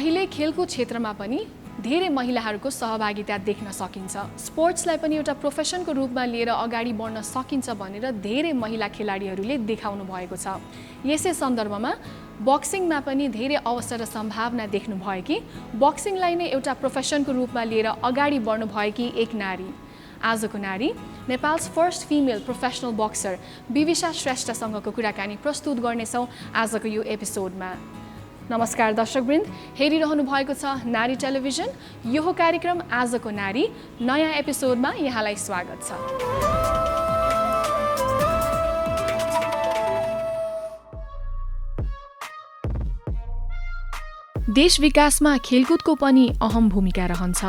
अहिले खेलको क्षेत्रमा पनि धेरै महिलाहरूको सहभागिता देख्न सकिन्छ। स्पोर्ट्सलाई पनि एउटा प्रोफेसनको रूपमा लिएर अगाडि बढ्न सकिन्छ भनेर धेरै महिला खेलाडीहरूले देखाउनु भएको छ। यसै सन्दर्भमा बक्सिङमा पनि धेरै अवसर र सम्भावना देख्नु भयो कि बक्सिङलाई नै एउटा प्रोफेसनको रूपमा लिएर अगाडि बढ्नु भएकी एक नारी। आजको नारी Nepal's first female professional Buxar बिविशा श्रेष्ठसँगको कुराकानी प्रस्तुत गर्नेछौँ आजको यो एपिसोडमा। नमस्कार दर्शकवृन्द, हेरिरहनु भएको छ नारी टेलिभिजन। यो हो कार्यक्रम आजको नारी। नयाँ एपिसोडमा यहाँलाई स्वागत छ। देश विकासमा खेलकुदको पनि अहम भूमिका रहन्छ।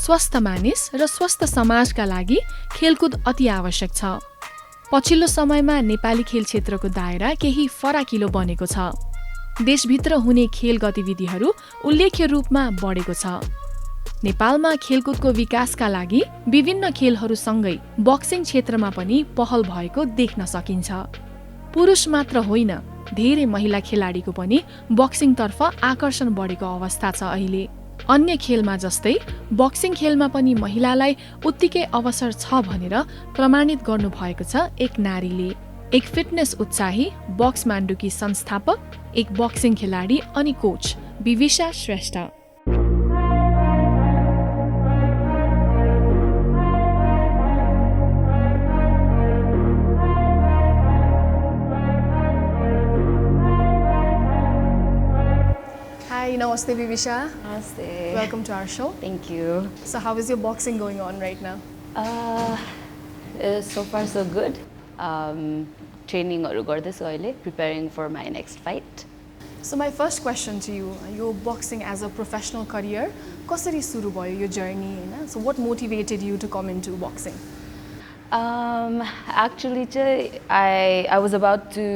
स्वस्थ मानिस र स्वस्थ समाजका लागि खेलकुद अति आवश्यक छ। पछिल्लो समयमा नेपाली खेल क्षेत्रको दायरा केही फराकिलो बनेको छ। देशभित्र हुने खेल गतिविधिहरू उल्लेख्य रूपमा बढेको छ। नेपालमा खेलकुदको विकासका लागि विभिन्न खेलहरूसँगै बक्सिङ क्षेत्रमा पनि पहल भएको देख्न सकिन्छ। पुरुष मात्र होइन, धेरै महिला खेलाडीको पनि बक्सिङतर्फ आकर्षण बढेको अवस्था छ अहिले। अन्य खेलमा जस्तै बक्सिङ खेलमा पनि महिलालाई उत्तिकै अवसर छ भनेर प्रमाणित गर्नुभएको छ एक नारीले। एक फिटनेस उत्साही, बक्स माण्डुकी संस्थापक, एक बक्सिङ खेलाडी अनि कोच बिविशा श्रेष्ठ। Hi, namaste Bivisha. Namaste. Welcome to our show. Thank you. So how is your boxing going on right now? So far so good. Training preparing for my next fight. So my first question to you, your boxing as a professional career, कसरी सुरु भयो your journey, Hahn? So what motivated you to come into boxing? Actually, I was about to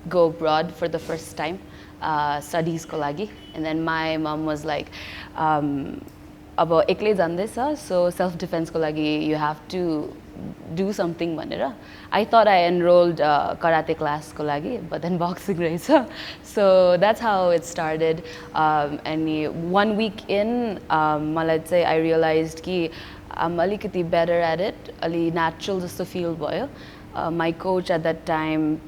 go abroad for the first time, studies ko lagi, and then my mom was like, अब एक्लै जान्दैछ, so self defense ko lagi you have to do something भनेर. I thought I enrolled karate class ko lagi, but then boxing रहेछ. So that's how it started. And 1 week in, मलाई चाहिँ I realized कि I'm अलिकति better at it, अलि natural जस्तो feel भयो. My coach at that time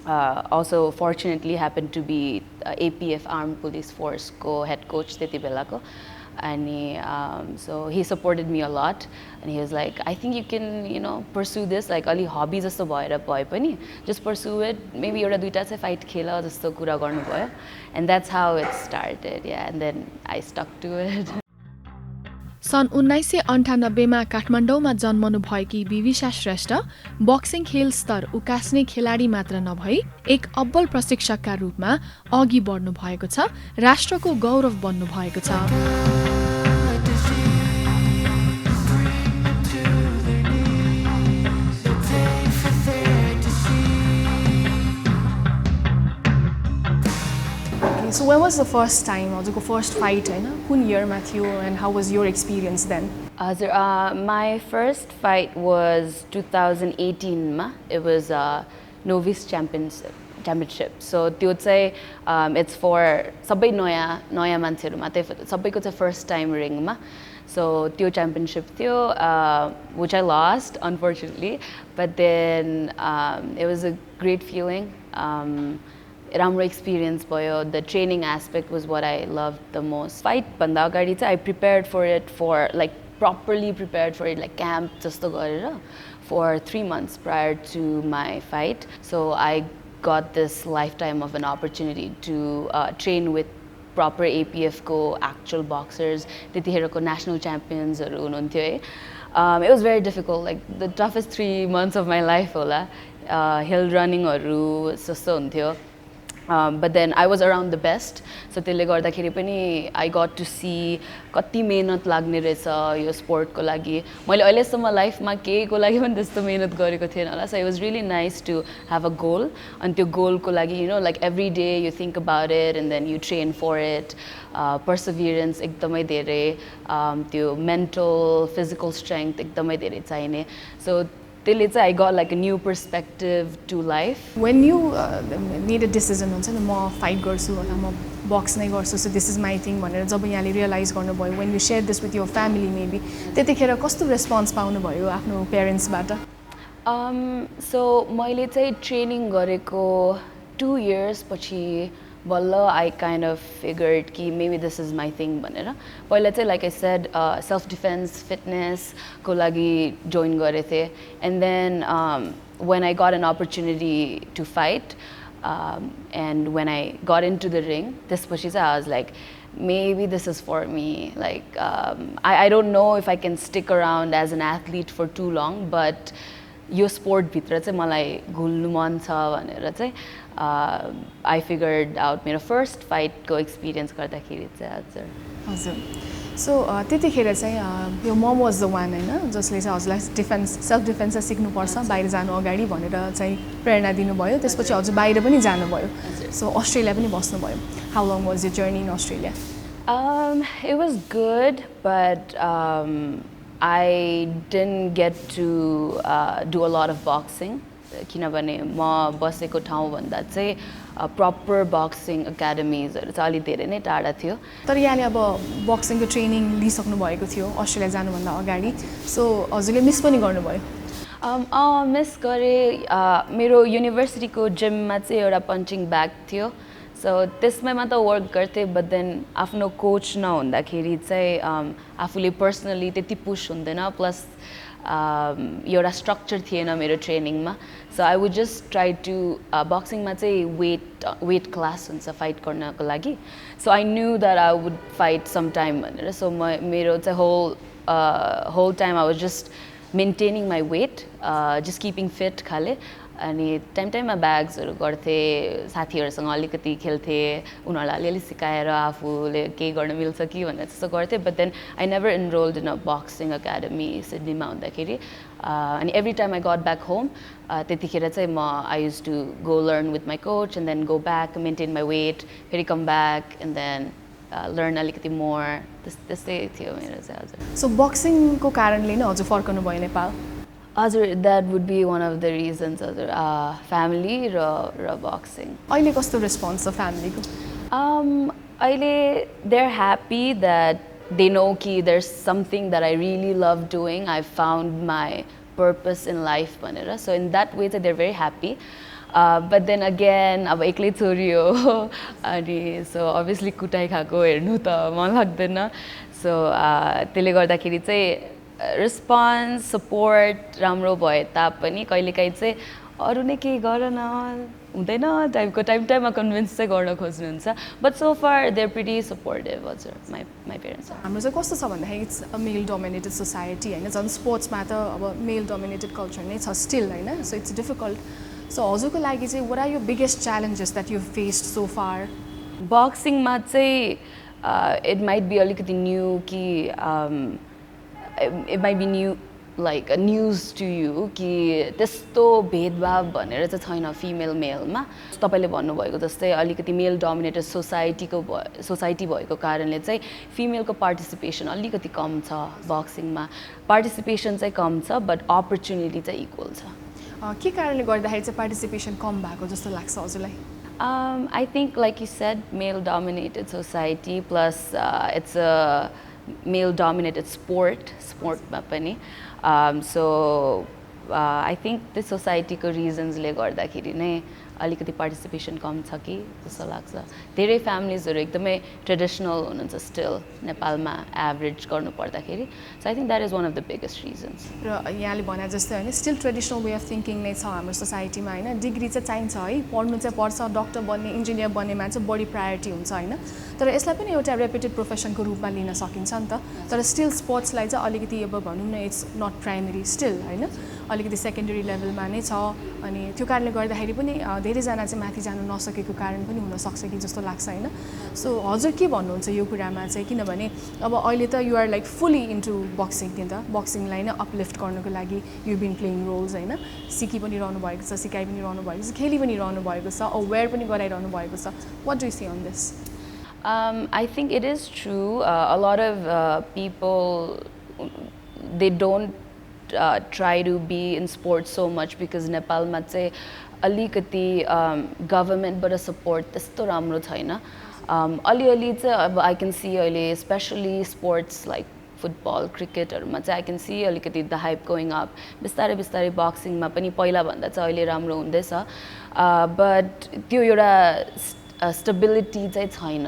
also fortunately happened to be APF Armed Police Force ko head coach त्यति बेलाको. And so he supported me a lot, and he was like, I think you can, pursue this, like ali hobby jasto bhayera bhaye pani, just pursue it, maybe euta duita chai fight khela jasto kura garnu bhayo. And that's how it started, yeah, and then I stuck to it. सन् 1998 मा काठमाडौँमा जन्मनु भएकी बिविशा श्रेष्ठ boxing खेल स्तर उकास्ने खेलाडी मात्र नभई एक अब्बल प्रशिक्षकका रूपमा अघि बढ्नु भएको छ, राष्ट्रको गौरव बन्नु भएको छ। So when was the first time, or the first fight, कुन year मा थियो, and how was your experience then? My first fight was 2018 ma. It was novice championship. So त्यो चाहिँ it's for सबै नयाँ मान्छेहरु मात्रै, सबैको चाहिँ first time ring ma. So त्यो championship थियो, which I lost unfortunately, but then it was a great feeling. राम्रो experience भयो. The training aspect was what I loved the most. Fight भन्दा अगाडि चाहिँ I prepared for it, properly prepared for it, like camp जस्तो गरेर for 3 months prior to my fight. So I got this lifetime of an opportunity to train with proper APF को actual boxers, त्यतिखेरको national champions हरु हुनुहुन्थ्यो है. It was very difficult, like the toughest 3 months of my life होला. Hill running हरु जस्तो हुन्थ्यो. But then I was around the best, so त्यसले गर्दाखेरि पनि I got to see कति मेहनत लाग्ने रहेछ यो स्पोर्ट को लागि. मैले अहिलेसम्म लाइफमा केहीको लागि पनि त्यस्तो मेहनत गरेको थिएन होला. So it was really nice to have a goal, अनि त्यो गोल को लागि like every day you think about it and then you train for it. Perseverance एकदमै धेरै, त्यो mental, physical strength एकदमै धेरै चाहिने. So त्यसले चाहिँ I got like a new perspective to life. When you made a decision हुन्छ नि म फाइट गर्छु अथवा म बक्स नै गर्छु so this is my thing भनेर जब यहाँले रियलाइज गर्नुभयो when you share this with your family maybe त्यतिखेर कस्तो रेस्पोन्स पाउनुभयो आफ्नो पेरेन्ट्सबाट? So मैले चाहिँ ट्रेनिङ गरेको 2 years पछि बल्ल I kind of figured कि maybe this is my thing भनेर. पहिला चाहिँ like I said self defense fitness को लागि join गरेको थिएँ and then when I got an opportunity to fight and when I got into the ring त्यसपछि चाहिँ I was like maybe this is for me, like I don't know if I can stick around as an athlete for too long but yo sport भित्र चाहिँ मलाई घुल्नु मन छ भनेर चाहिँ I figured out मेरो फर्स्ट फाइटको एक्सपिरियन्स गर्दाखेरि चाहिँ हजुर सो त्यतिखेर चाहिँ यो मम वाज द वान होइन जसले चाहिँ हजुरलाई सेल्फ डिफेन्स चाहिँ सिक्नुपर्छ बाहिर जानु अगाडि भनेर चाहिँ प्रेरणा दिनुभयो त्यसपछि हजुर बाहिर पनि जानुभयो सो अस्ट्रेलिया पनि बस्नुभयो how long was your journey in Australia? It was good but I didn't get to do a lot of boxing किनभने म बसेको ठाउँभन्दा चाहिँ प्रपर बक्सिङ एकाडेमिजहरू चाहिँ अलि धेरै नै टाढा थियो तर यहाँले अब बक्सिङको ट्रेनिङ लिइसक्नु भएको थियो अस्ट्रेलिया जानुभन्दा अगाडि सो हजुरले मिस पनि गर्नुभयो? मिस गरेँ मेरो युनिभर्सिटीको जिममा चाहिँ एउटा पन्चिङ ब्याग थियो सो त्यसमा त वर्क गर्थेँ बट देन आफ्नो कोच नहुँदाखेरि चाहिँ आफूले पर्सनली त्यति पुस हुँदैन प्लस एउटा स्ट्रक्चर थिएन मेरो ट्रेनिङमा so I would just try to बक्सिङमा चाहिँ वेट क्लास हुन्छ फाइट गर्नको लागि so I knew that I would fight some time भनेर सो मेरो चाहिँ whole time I was just maintaining my weight just keeping fit खाले अनि टाइममा ब्याग्सहरू गर्थेँ साथीहरूसँग अलिकति खेल्थेँ उनीहरूलाई अलिअलि सिकाएर आफूले केही गर्न मिल्छ कि भनेर त्यस्तो गर्थेँ but then I never enrolled in a boxing academy सिडनीमा हुँदाखेरि अनि every time I got back home त्यतिखेर चाहिँ म I use to go learn with my coach and then go back maintain my weight फेरि come back and then learn अलिकति more त्यस्तै थियो मेरो चाहिँ हजुर सो बक्सिङको कारणले नै हजुर फर्कनु भयो नेपाल? हजुर that would be one of the reasons हजुर फ्यामिली र बक्सिङ अहिले कस्तो रेस्पोन्स छ फ्यामिलीको? अहिले they are happy that they know that there is something that I really love doing I found my purpose in life भनेर so in that way चाहिँ they are very happy but then again अब एक्लै छोरी हो अनि so obviously कुटाइ खाएको हेर्नु त मन लाग्दैन सो त्यसले गर्दाखेरि चाहिँ रेस्पोन्स सपोर्ट राम्रो भए तापनि कहिलेकाहीँ चाहिँ अरू नै केही गर न हुँदैन टाइपको टाइममा कन्भिन्स चाहिँ गर्न खोज्नुहुन्छ but so far they are pretty supportive हजुर माई पेरेन्ट्स हाम्रो चाहिँ कस्तो छ भन्दाखेरि it's a male dominated society होइन झन् स्पोर्ट्समा त अब मेल डोमिनेटेड कल्चर नै छ स्टिल होइन सो इट्स डिफिकल्ट सो हजुरको लागि चाहिँ वाट आर यो biggest challenges that you faced so far? बक्सिङमा चाहिँ इट माइट बी अलिकति न्यू कि it might be new like a news to you कि त्यस्तो भेदभाव भनेर चाहिँ छैन फिमेल मेलमा तपाईँले भन्नुभएको जस्तै अलिकति मेल डोमिनेटेड सोसाइटी भएको कारणले चाहिँ फिमेलको पार्टिसिपेसन अलिकति कम छ बक्सिङमा पार्टिसिपेसन चाहिँ कम छ बट अपर्च्युनिटी चाहिँ इक्वल छ के कारणले गर्दाखेरि चाहिँ पार्टिसिपेसन कम भएको जस्तो लाग्छ हजुरलाई? I think like you said male dominated society plus it's a male dominated sportमा पनि so I think the society को reasons ले गर्दाखेरि नै अलिकति पार्टिसिपेसन कम छ कि जस्तो लाग्छ धेरै फ्यामिलीजहरू एकदमै ट्रेडिसनल हुनुहुन्छ स्टिल नेपालमा एभरेज गर्नु पर्दाखेरि so I think that is one of the biggest reasons र यहाँले भने जस्तै होइन still traditional way of thinking नै छ हाम्रो सोसाइटीमा होइन डिग्री चाहिँ चाहिन्छ है पढ्नु चाहिँ पर्छ डक्टर बन्ने इन्जिनियर बन्नेमा चाहिँ बढी प्रायोरिटी हुन्छ होइन तर यसलाई पनि एउटा रेपुटेड प्रोफेसनको रूपमा लिन सकिन्छ नि त तर स्टिल स्पोर्ट्सलाई चाहिँ अलिकति अब भनौँ न इट्स नट प्राइमेरी स्टिल होइन अलिकति सेकेन्डरी लेभलमा नै छ अनि त्यो कारणले गर्दाखेरि पनि धेरैजना चाहिँ माथि जानु नसकेको कारण पनि हुनसक्छ कि जस्तो लाग्छ होइन सो हजुर के भन्नुहुन्छ यो कुरामा चाहिँ किनभने अब अहिले त you're like fully into boxing नि त बक्सिङलाई नै अपलिफ्ट गर्नको लागि यु बिन प्लेइङ रोल्स होइन सिकि पनि रहनु भएको छ सिकाइ पनि रहनु भएको छ खेली पनि रहनु भएको छ अवेयर पनि गराइरहनु भएको छ what do you see on this? I think it is true. A lot of people, they don't try to be in sports so much because Nepal ma चाहिँ अलिकति गभर्नमेन्टबाट सपोर्ट त्यस्तो राम्रो छैन अलिअलि चाहिँ अब आई क्यान सी अहिले स्पेसली स्पोर्ट्स लाइक फुटबल क्रिकेटहरूमा चाहिँ आई क्यान सी अलिकति द हाइप गोइङ अप बिस्तारै बिस्तारै बक्सिङमा पनि पहिलाभन्दा चाहिँ अहिले राम्रो हुँदैछ बट त्यो एउटा स्टेबिलिटी चाहिँ छैन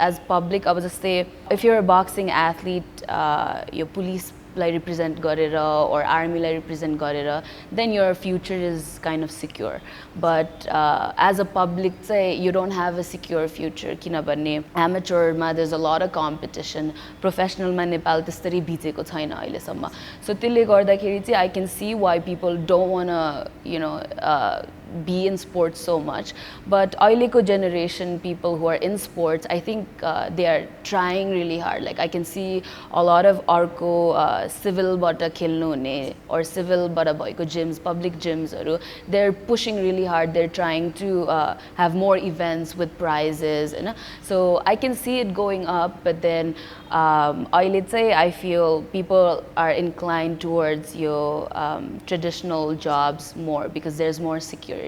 एज पब्लिक अब जस्तै इफ युआर बक्सिङ एथलिट यो पुलिसलाई रिप्रेजेन्ट गरेर or आर्मीलाई रिप्रेजेन्ट गरेर then your future is kind of secure but as a public चाहिँ you don't have a secure future किनभने amateurमा there's a lot of competition professionalमा Nepal त्यसरी भिजेको छैन अहिलेसम्म so त्यसले गर्दाखेरि चाहिँ I can see why people don't want to you know be in sports so much but अहिलेको generation people who are in sports I think they are trying really hard like I can see a lot of अर्को civilबाट खेल्नु हुने or civilबाट भएको gyms public gymsहरू they're pushing really hard they're trying to have more events with prizes you know so I can see it going up but then अहिले चाहिँ I feel people are inclined towards your traditional jobs more because there's more security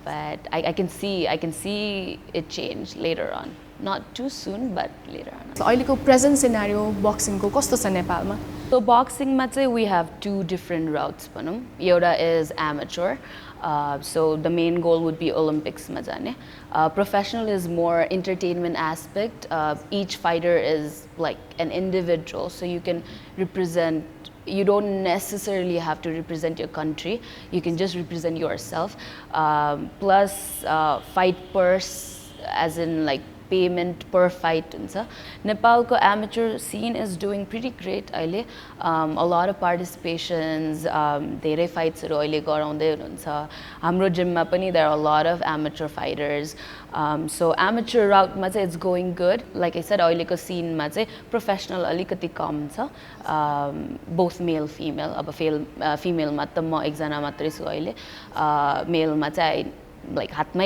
but I can see it change later on not too soon but later on so अहिलेको present scenario boxing को कस्तो छ नेपालमा so boxing मा चाहिँ we have two different routes भनौं एउटा is amateur so the main goal would be Olympics मा जाने professional is more entertainment aspect each fighter is like an individual so you can represent you don't necessarily have to represent your country you can just represent yourself plus fight purse as in like payment per fight हुन्छ नेपालको amateur scene is doing pretty great अहिले a lot of participations धेरै फाइट्सहरू अहिले गराउँदै हुनुहुन्छ हाम्रो जिममा पनि there are a lot of amateur fighters so amateur route मा चाहिँ it's going good like I said अहिलेको scene मा चाहिँ professional अलिकति कम छ both male female अब female मा त म एकजना मात्रै छु अहिले male मा चाहिँ like हातमै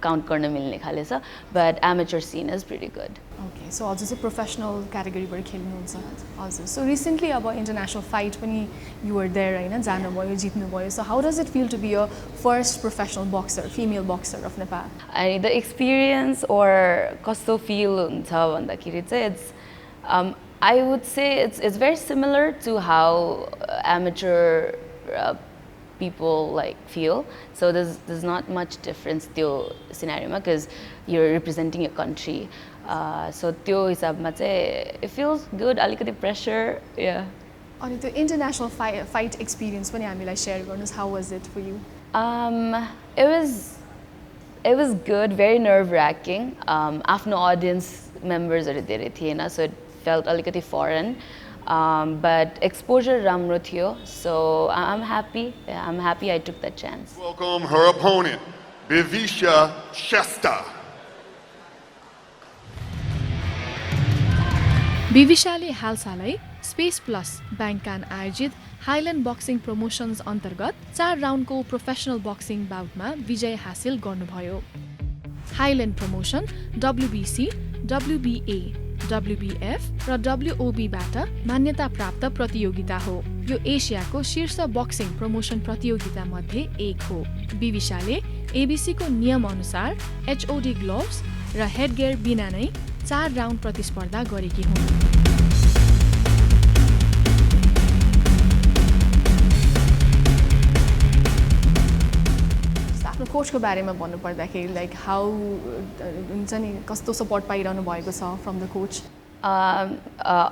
काउन्ट गर्न मिल्ने खाले छ but amateur scene is pretty good okay so also चाहिँ professional category बाट खेल्नुहुन्छ हजुर so recently अब international fight पनि you were there हैन जानु भयो जित्नु भयो so how does it feel to be a first professional boxer female boxer of Nepal and the experience or कस्तो feel हुन्छ भन्दाखेरि चाहिँ it's I would say it's very similar to how amateur people like feel so there's not much difference त्यो scenario because you're representing your country so त्यो हिसाबमा चाहिँ it feels good अलिकति pressure yeah अनि त्यो international fight experience पनि हामीलाई share गर्नुस् how was it for you it was good very nerve wracking आफ्नो audience members हरु धेरै थिएन so it felt अलिकति foreign but exposure ramro थियो so I'm happy I took that chance welcome her opponent Bivisha Shrestha बिविशाले हालसालै space plus बैंकान आयोजित हाइल्यान्ड बक्सिङ प्रमोशन्स अन्तर्गत 4 राउन्डको प्रोफेसनल बक्सिङ बाउटमा विजय हासिल गर्नुभयो highland promotion WBC WBA WBF र WOB बाट मान्यता प्राप्त प्रतियोगिता हो यो एसियाको शीर्ष बक्सिङ प्रमोसन प्रतियोगिता मध्ये एक हो बिविशाले ABC को नियम अनुसार HOD ग्लोभ्स र हेडगियर बिना नै 4 राउन्ड प्रतिस्पर्धा गरेकी हुन् आफ्नो कोचको बारेमा भन्नु पर्दाखेरि लाइक हाउ हुन्छ नि कस्तो सपोर्ट पाइरहनु भएको छ फ्रम द कोच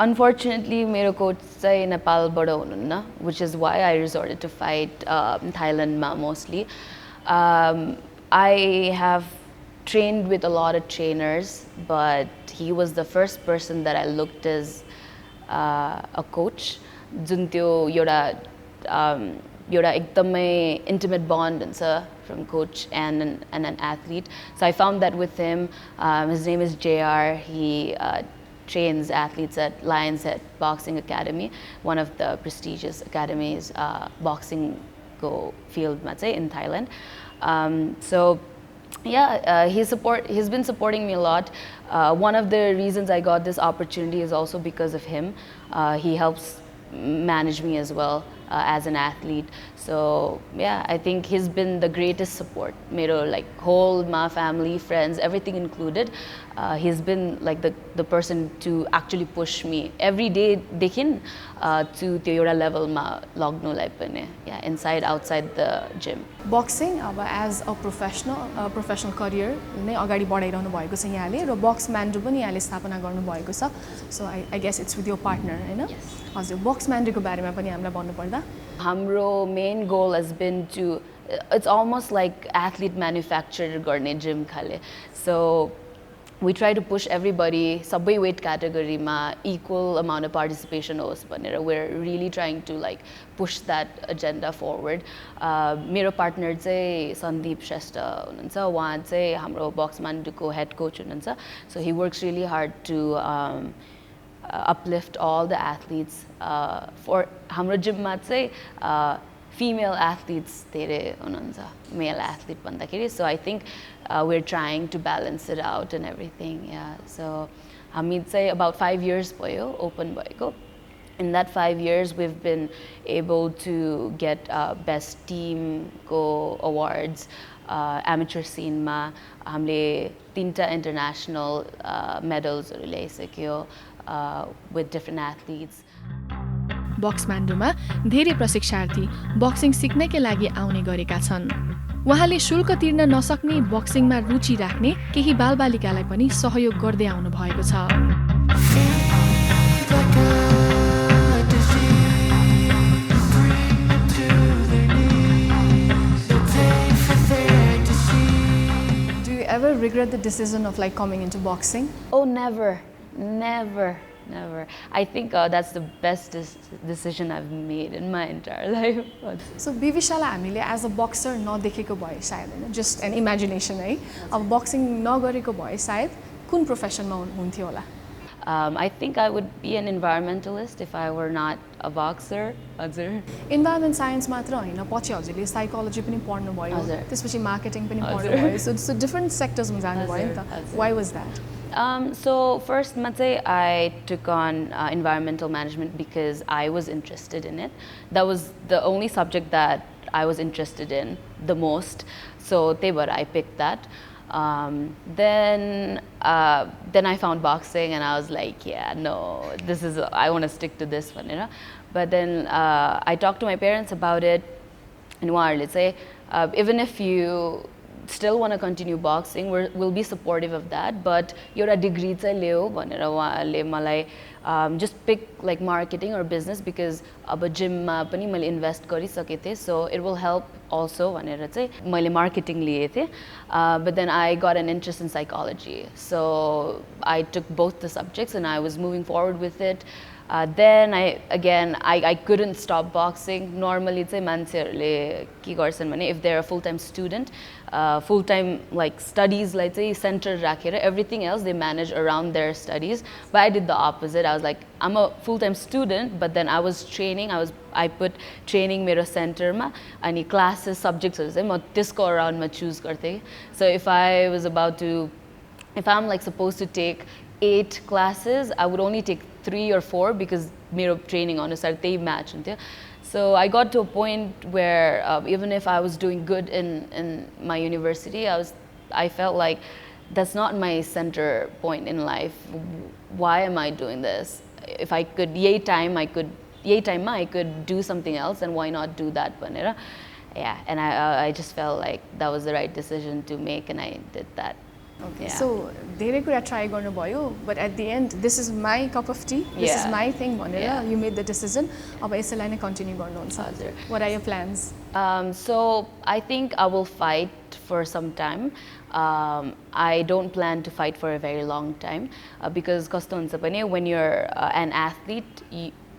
unfortunately मेरो कोच चाहिँ नेपालबाट हुनुहुन्न which is why I resorted to fight Thailand ma mostly I have trained with a lot of trainers but he was the first person that I looked as a coach जुन त्यो एउटा एकदमै intimate bond हुन्छ from coach and an athlete so I found that with him his name is JR he trains athletes at Lions Head Boxing Academy one of the prestigious academies boxing go field ma chai in Thailand so yeah he's been supporting me a lot one of the reasons I got this opportunity is also because of him he helps manage me as well as an athlete. So yeah, I think he's been the greatest support. Mero like whole my family, friends, everything included. He's been like the person to actually push me every day. Dekhin to the एउटा level ma लग्नुलाई पनि, yeah, inside outside the gym. Boxing as a professional career नै अगाडि बढाइरहनु भएको छ यहाँले र बक्स म्यान्ड्रो पनि यहाँले स्थापना गर्नु भएको छ. So I guess it's with your partner, हैन? हजुर, बक्स म्यान्ड्रोको बारेमा पनि हामीलाई भन्नु पर्दा हाम्रो main goal has been to, it's almost like athlete manufacturer गर्ने gym खाले. So we try to push everybody sabai weight category ma equal amount of participation hoस् भनेर. We're really trying to like push that agenda forward. मेरो partner चाहिँ सन्दीप श्रेष्ठ हुनुहुन्छ. उहाँ चाहिँ हाम्रो बक्स म्यान्ड्रोको head coach हुनुहुन्छ. So he works really hard to uplift all the athletes. For हाम्रो gym मा चाहिँ female athletes धेरै हुनुहुन्छ, male athlete भन्दाखेरि. So I think we're trying to balance it out and everything. Yeah. So हामी चाहिँ about 5 years भयो open भएको. In that 5 years, we've been able to get best team go awards. Amateur scene ma हामीले 3टा international medals ल्याइसक्यो with different athletes. बक्स म्यान्ड्रोमा धेरै प्रशिक्षार्थी boxing सिक्नकै लागि आउने गरेका छन्. उहाँले शुल्क तिर्न नसक्ने बक्सिङमा रुचि राख्ने केही बालबालिकालाई पनि सहयोग गर्दै आउनु भएको छ. Do you ever regret the decision of like coming into boxing? Oh, never. I think that's the best decision I've made in my entire life. So Bivishaलाई हामीले as a boxer नदेखेको भए सायद हैन, just an imagination है. अब boxing नगरेको भए सायद कुन प्रोफेसनमा हुन्थ्यो होला? I think I would be an environmentalist if I were not a boxer. हजुर. Environment science मात्र हैन, पछि हजुरले psychology पनि पढ्नु भयो, त्यसपछि marketing पनि पढ्नु भयो. So different sectors मा जानु भयो नि त. Why was that? So first, I took on environmental management because I was interested in it. That was the only subject that I was interested in the most. So I picked that. Then I found boxing and I was like, yeah, no, I want to stick to this one, you know. But then I talked to my parents about it, and let's say, even if you still want to continue boxing, we'll be supportive of that, but your degree चाहिँ ल्याऊ भनेर उहाँले मलाई just pick like marketing or business because अब gym मा पनि मैले invest गरिसके थिएँ, so it will help also भनेर चाहिँ मैले marketing लिए थिएँ. But then I got an interest in psychology, so I took both the subjects and I was moving forward with it. Then I couldn't stop boxing. Normally चाहिँ मान्छेहरूले के गर्छन् भने if they're a full-time student, full-time like studies like चाहिँ center राखेर everything else they manage around their studies. But I did the opposite. I was like, I'm a full-time student, but then I was training. I put training मेरो center मा अनि classes subjectsहरू चाहिँ म त्यसको around मा choose गर्थेँ. So if I'm like supposed to take 8 classes, I would only take 3 or 4 because मेरो training अनुसार त्यही match हुन्थ्यो. So I got to a point where even if I was doing good in my university, I felt like that's not my center point in life. Why am I doing this? If I could, yay time I could do something else, and why not do that? Yeah, and I just felt like that was the right decision to make, and I did that. Okay, yeah. So धेरै कुरा try गर्नु भयो, but at the end, this is my cup of tea, this is my thing भनेर you made the decision. अब यसैलाई नै continue गर्नुहुन्छ. What are your plans? So I think I will fight for some time. I don't plan to fight for a very long time because कस्तो हुन्छ भने when you're an athlete,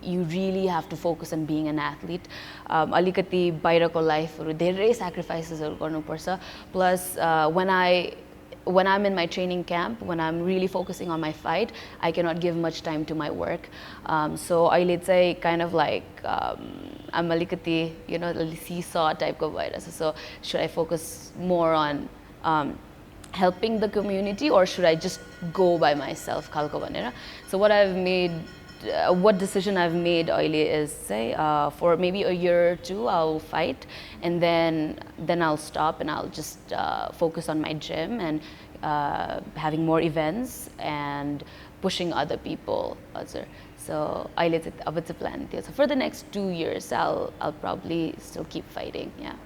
you really have to focus on being an athlete. अलिकति बाहिरको लाइफहरु धेरै sacrificesहरु गर्नुपर्छ. Plus when I'm in my training camp, when I'm really focusing on my fight, I cannot give much time to my work. So I let's say kind of like I'm alikati, you know, seesaw type of virus. So should I focus more on helping the community, or should I just go by myself? So what I've made what decision I've made earlier is say for maybe a year or two I'll fight, and then I'll stop and I'll just focus on my gym and having more events and pushing other people also. So अहिले चाहिँ अब चाहिँ plan थियो. So for the next 2 years I'll probably still keep fighting. Yeah.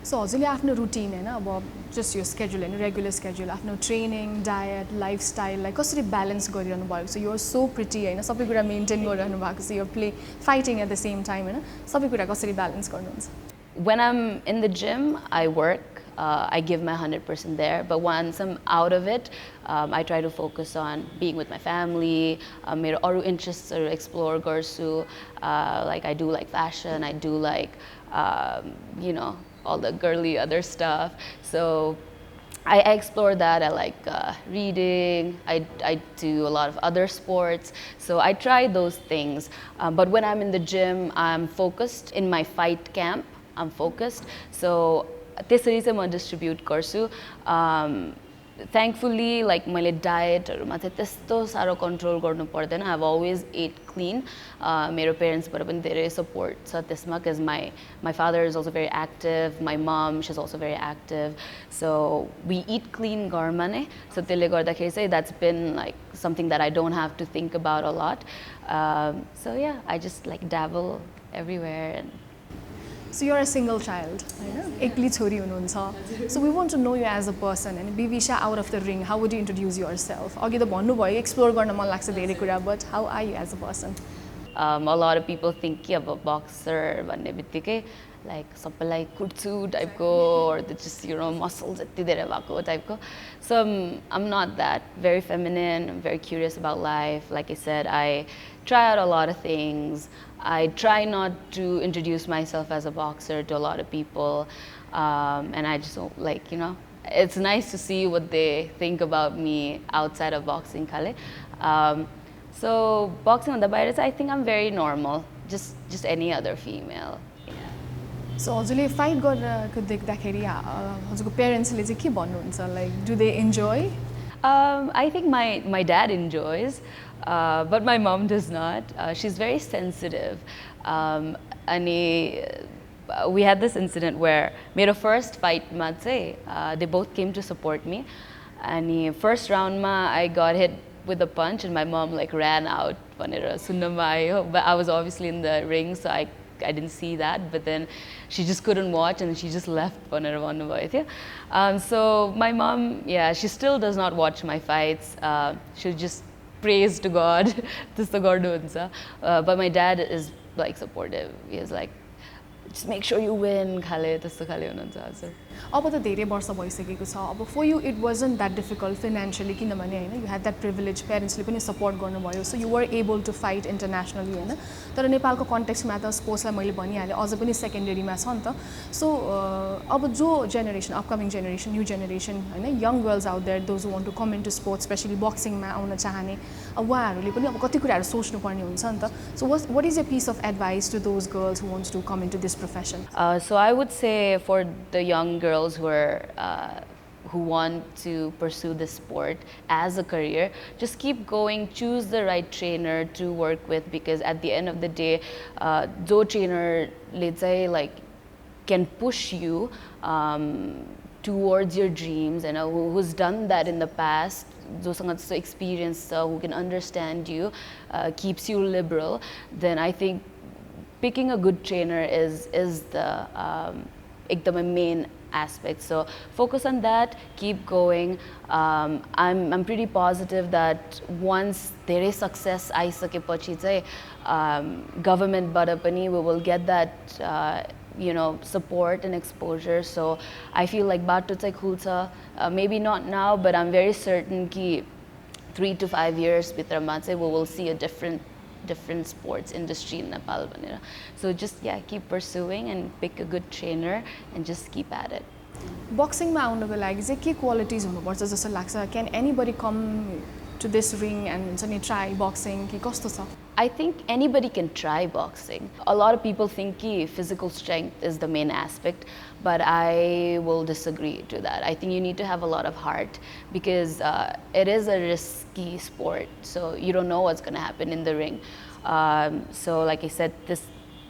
So हजुरले आफ्नो routine हैन अब just यो schedule हैन regular schedule आफ्नो training diet lifestyle लाई कसरी ब्यालेन्स गरिरहनु भएको छ यु आर सो प्रिटी हैन सबै कुरा मेन्टेन गरिरहनु भएको छ you play fighting at the same time हैन सबै कुरा कसरी ब्यालेन्स गर्नुहुन्छ When I'm in the gym, I work. I give my 100% there. But once I'm out of it, I try to focus on being with my family. मेरो अरू interests explore गर्छु. Like I do like fashion. I do like you know all the girly other stuff. So I explore that. I like reading. I do a lot of other sports. So I try those things. But when I'm in the gym, I'm focused. In my fight camp, I'm focused. So त्यसरी चाहिँ म distribute गर्छु. Thankfully, like my diet मा चाहिँ त्यस्तो सारो control गर्नु पर्दैन. I've always ate clean. मेरो parents बाट पनि धेरै support छ त्यसमा because my father is also very active. My mom, she's also very active. So we eat clean घरमा नै. So त्यसले गर्दाखेरि चाहिँ that's been like something that I don't have to think about a lot. So yeah, I just like dabble everywhere and So you're a single child, ekli chori hununcha. So we want to know you as a person. And Bivisha, out of the ring, how would you introduce yourself? Agi ta bhannu bhayo explore garna man लाग्छ धेरै कुरा, but how are you as a person? A lot of people think कि अब boxer भन्ने बित्तिकै like सबैलाई कुट्छु type को or just muscles यति धेरै भएको type को. So I'm not that. Very feminine. I'm very curious about life. Like I said, I try out a lot of things. I try not to introduce myself as a boxer to a lot of people, and I just like it's nice to see what they think about me outside of boxing kale. So boxing on the bite, I think I'm very normal, just any other female. Yeah. So हजुरले fight गरेको देख्दाखेरि हजुरको पेरेन्ट्सले चाहिँ के भन्नुहुन्छ like do they enjoy? I think my dad enjoys, but my mom does not. She's very sensitive. And we had this incident where made a first fight, they both came to support me. And first round, I got hit with a punch, and my mom like ran out. But I was obviously in the ring, so I didn't see that, but then she just couldn't watch and she just left. So my mom, yeah, she still does not watch my fights. She'll just praise to God. But my dad is like supportive. He is like, just make sure you win. अब त धेरै वर्ष भइसकेको छ अब for you it wasn't that difficult financially किनभने हैन you had that privilege parents ले पनि support गर्नुभयो so you were able to fight internationally हैन तर नेपालको कन्टेक्स्टमा त स्पोर्ट्सलाई मैले भनिहाले अझ पनि सेकेन्डरीमा छ नि त so अब जो generation upcoming generation new generation Hahn young girls out there those who want to come into sports especially boxing मा आउन चाहने अब उहाँहरुले पनि अब कति कुराहरु सोच्नु पर्ने हुन्छ नि त so what is your piece of advice to those girls who wants to come into this profession? So I would say for the young girls who want to pursue this sport as a career, just keep going, choose the right trainer to work with, because at the end of the day, jo trainer let's say like can push you towards your dreams and who's done that in the past, so experienced, who can understand you, keeps you liberal, then I think picking a good trainer is the main aspect. So focus on that, keep going. I'm pretty positive that once there is success aisakepachi chai government bata pani we will get that support and exposure. So I feel like bato chai khulcha, maybe not now, but I'm very certain ki 3 to 5 years bitrama chai we will see a different sports industry in Nepal. So just keep pursuing and pick a good trainer and just keep at it. Boxing ma आउनको लागि चाहिँ के qualities हुनुपर्छ जस्तो लाग्छ? Can anybody come to this ring and try boxing ki kasto cha? I think anybody can try boxing. A lot of people think ki physical strength is the main aspect, but I will disagree to that. I think you need to have a lot of heart because it is a risky sport, so you don't know what's going to happen in the ring. So like I said,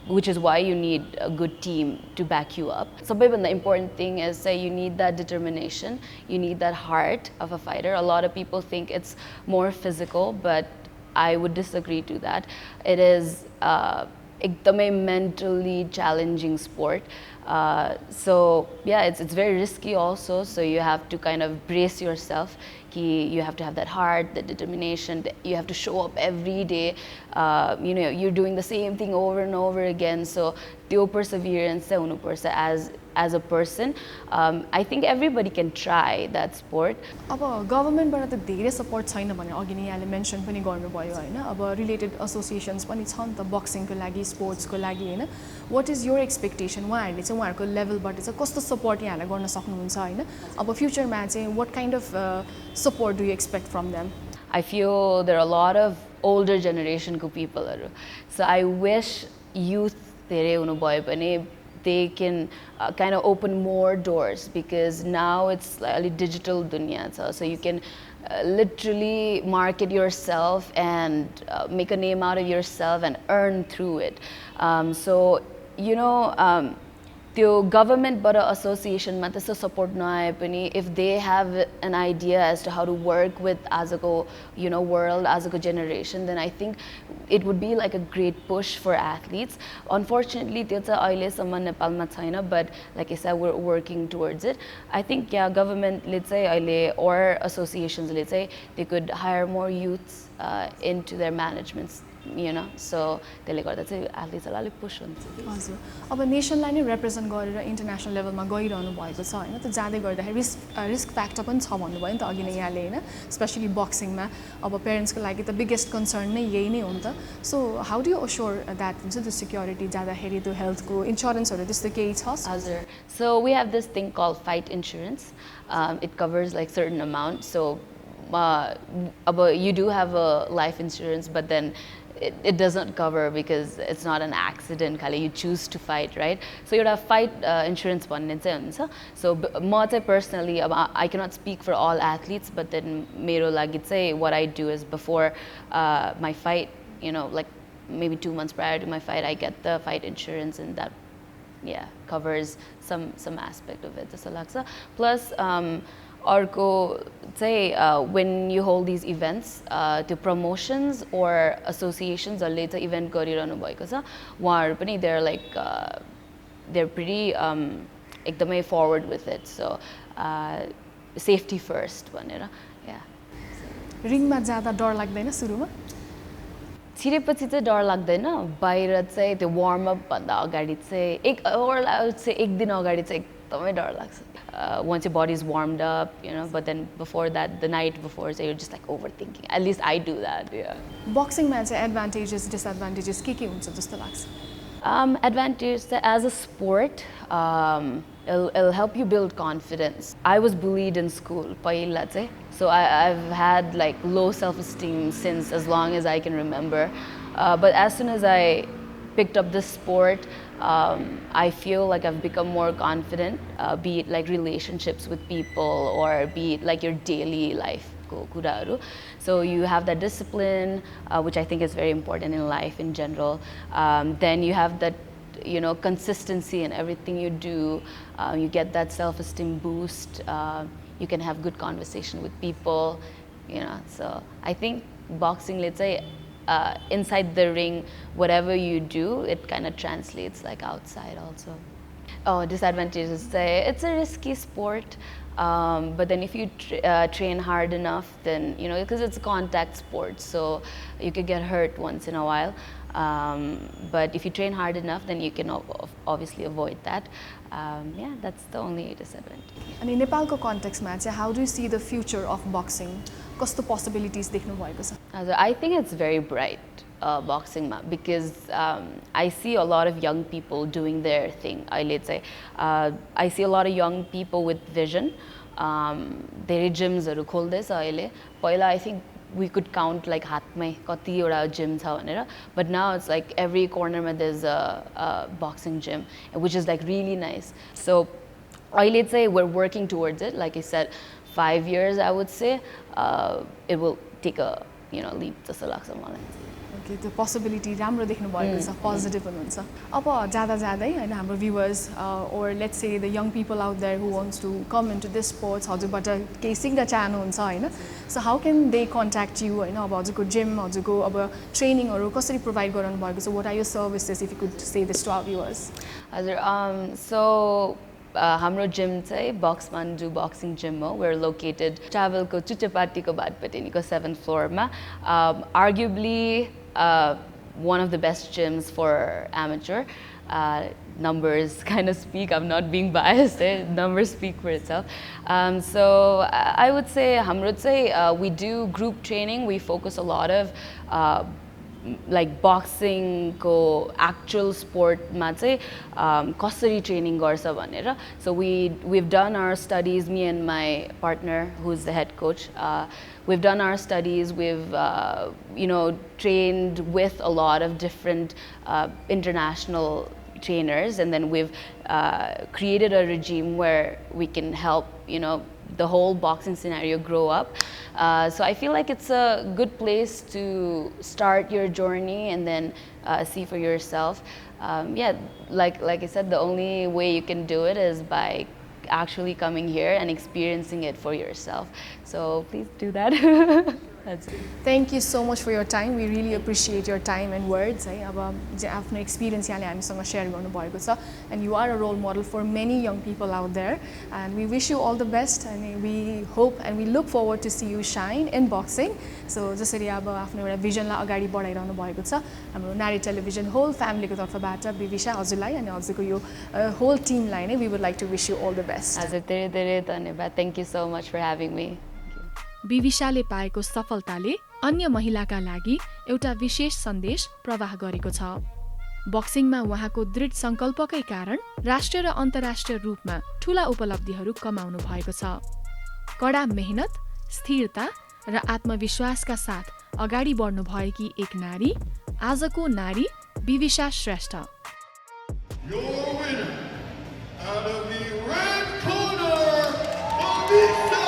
which is why you need a good team to back you up. So the important thing is that you need that determination, you need that heart of a fighter. A lot of people think it's more physical, but I would disagree to that. It is a mentally challenging sport. So yeah, it's very risky also. So you have to kind of brace yourself. You have to have that heart, that determination. You have to show up every day. You're doing the same thing over and over again. So the perseverance as a person. I think everybody can try that sport. अब गभर्नमेन्टबाट त धेरै support छैन भने अघि नै यहाँले mention पनि गर्नुभयो होइन अब रिलेटेड एसोसिएसन्स पनि छ नि त बक्सिङको लागि स्पोर्ट्सको लागि होइन वाट इज योर एक्सपेक्टेसन उहाँहरूले चाहिँ उहाँहरूको लेभलबाट चाहिँ कस्तो सपोर्ट यहाँलाई गर्न सक्नुहुन्छ होइन अब फ्युचरमा चाहिँ what kind of support do you expect from them I feel there are a lot of older generation people. So I wish youth they can kind of open more doors because now it's like a digital dunya. So you can literally market yourself and make a name out of yourself and earn through it. The government but association ma त्यस्तो support नआए पनि if they have an idea as to how to work with आजको world आजको generation then I think it would be like a great push for athletes. Unfortunately त्यो चाहिँ अहिलेसम्म नेपालमा छैन but like I said we're working towards it. I think yeah government ले चाहिँ अहिले or associations ले चाहिँ they could hire more youths into their managements. So त्यसले गर्दा चाहिँ एथलिट्सहरूलाई अलिक पुश हुन्छ हजुर अब नेसनलाई नै रिप्रेजेन्ट गरेर इन्टरनेसनल लेभलमा गइरहनु भएको छ होइन त जाँदै गर्दाखेरि रिस्क फ्याक्टर पनि छ भन्नुभयो नि त अघि नै यहाँले होइन स्पेसली बक्सिङमा अब पेरेन्ट्सको लागि त बिगेस्ट कन्सर्न नै यही नै हो नि त so how do you assure that हुन्छ त्यो सिक्योरिटी जाँदाखेरि त्यो हेल्थको इन्सुरेन्सहरू त्यस्तो केही छ हजुर so we have this thing call fight insurance it covers like certain amount so अब you do have a life insurance but then it doesn't cover because it's not an accident you choose to fight, right? So you have fight insurance भन्ने चाहिँ हुन्छ so म चाहिँ personally I cannot speak for all athletes but then मेरो लागि चाहिँ what I do is before my fight like maybe 2 months prior to my fight I get the fight insurance and that covers some aspect of it जस्तो लाग्छ plus अर्को चाहिँ when you hold these events the promotions or associationsहरूले चाहिँ event गरिरहनु भएको छ उहाँहरू पनि they're pretty एकदमै forward with it so safety first भनेर रिङमा जाँदा डर लाग्दैन सुरुमा छिरेपछि चाहिँ डर लाग्दैन बाहिर चाहिँ त्यो वार्म अप भन्दा अगाडि चाहिँ एक दिन अगाडि चाहिँ एकदमै डर लाग्छ once your body is warmed up but then before that the night before so you're just like overthinking at least I do that boxing-मा चाहिँ advantages disadvantages के हुन्छ जस्तो लाग्छ advantage as a sport it'll help you build confidence. I was bullied in school पहिला चाहिँ so I've had like low self-esteem since as long as I can remember but as soon as I picked up this sport I feel like I've become more confident be it like relationships with people or be it like your daily life so you have that discipline which I think is very important in life in general then you have that consistency in everything you do you get that self-esteem boost you can have good conversation with people so I think boxing let's say inside the ring, whatever you do, it kind of translates like outside also. Disadvantages say it's a risky sport, but then if you train hard enough, then because it's a contact sport, so you could get hurt once in a while. But if you train hard enough, then you can obviously avoid that. That's the only disadvantage. And in Nepal's context, how do you see the future of boxing? Kasto possibilities देख्नु भएको छ? I think it's very bright boxing because I see a lot of young people doing their thing. I see a lot of young people with vision. धेरै gyms हरू खोल्दैछ अहिले. पहिला I think we could count like हातमै कतिवटा gym छ भनेर, but now it's like every corner there's a boxing gym, which is like really nice. So अहिले चाहिँ we're working towards it. Like I said, 5 years I would say it will take a leap जस्तो लाग्छ मलाई. Okay त्यो possibility राम्रो देख्नु भएको छ, पोजिटिभ हुनुहुन्छ. अब जाँदा जाँदै होइन हाम्रो viewers or let's say the young people out there who wants to come into this sports, हजुरबाट केही सिक्न चाहनुहुन्छ होइन, so how can they contact यु होइन, अब हजुरको जिम हजुरको अब ट्रेनिङहरू कसरी प्रोभाइड गराउनु भएको छ, what are your services if you could say this to our viewers. हजुर सो हाम्रो जिम चाहिँ बक्समान्डु बक्सिङ जिम हो. वेयर लोकेटेड ट्राभलको चुच्चेपाटीको बाटपटेनीको 7th फ्लोरमा. Arguably one of the best gyms for amateur. Numbers kind of speak. I'm not being biased. Numbers speak for itself. So I would say hamro चाहिँ we do group training. We focus a lot of like boxing ko actual sport ma चाहिँ कसरी training गर्छ भनेर. So we've done our studies, me and my partner who's the head coach. We've done our studies, we've trained with a lot of different international trainers, and then we've created a regime where we can help the whole boxing scenario grow up. So I feel like it's a good place to start your journey and then see for yourself. Like I said, the only way you can do it is by actually coming here and experiencing it for yourself. So please do that. That's it. Thank you so much for your time. We really appreciate your time and words. है अब आफ्नो experience यहाँले हामीसँग share गर्नुभएको छ, and you are a role model for many young people out there, and we wish you all the best, and we hope and we look forward to see you shine in boxing. So जसरी अब आफ्नो एउटा भिजनलाई अगाडि बढाइरहनु भएको छ हाम्रो नारी television whole फ्यामिलीको तर्फबाट बिविशा हजुरलाई अनि हजुरको यो होल टिमलाई नै we would like to wish you all the best. हजुर धेरै धेरै धन्यवाद. Thank you so much for having me. बिविशाले पाएको सफलताले अन्य महिलाका लागि एउटा विशेष सन्देश प्रवाह गरेको छ. बक्सिङमा उहाँको दृढ संकल्पकै कारण राष्ट्रिय र अन्तर्राष्ट्रिय रूपमा ठूला उपलब्धिहरू कमाउनु भएको छ. कडा मेहनत, स्थिरता र आत्मविश्वासका साथ अगाडि बढ्नु भएकी एक नारी, आजको नारी बिविशा श्रेष्ठ. Your winner out of the red corner, Bivisha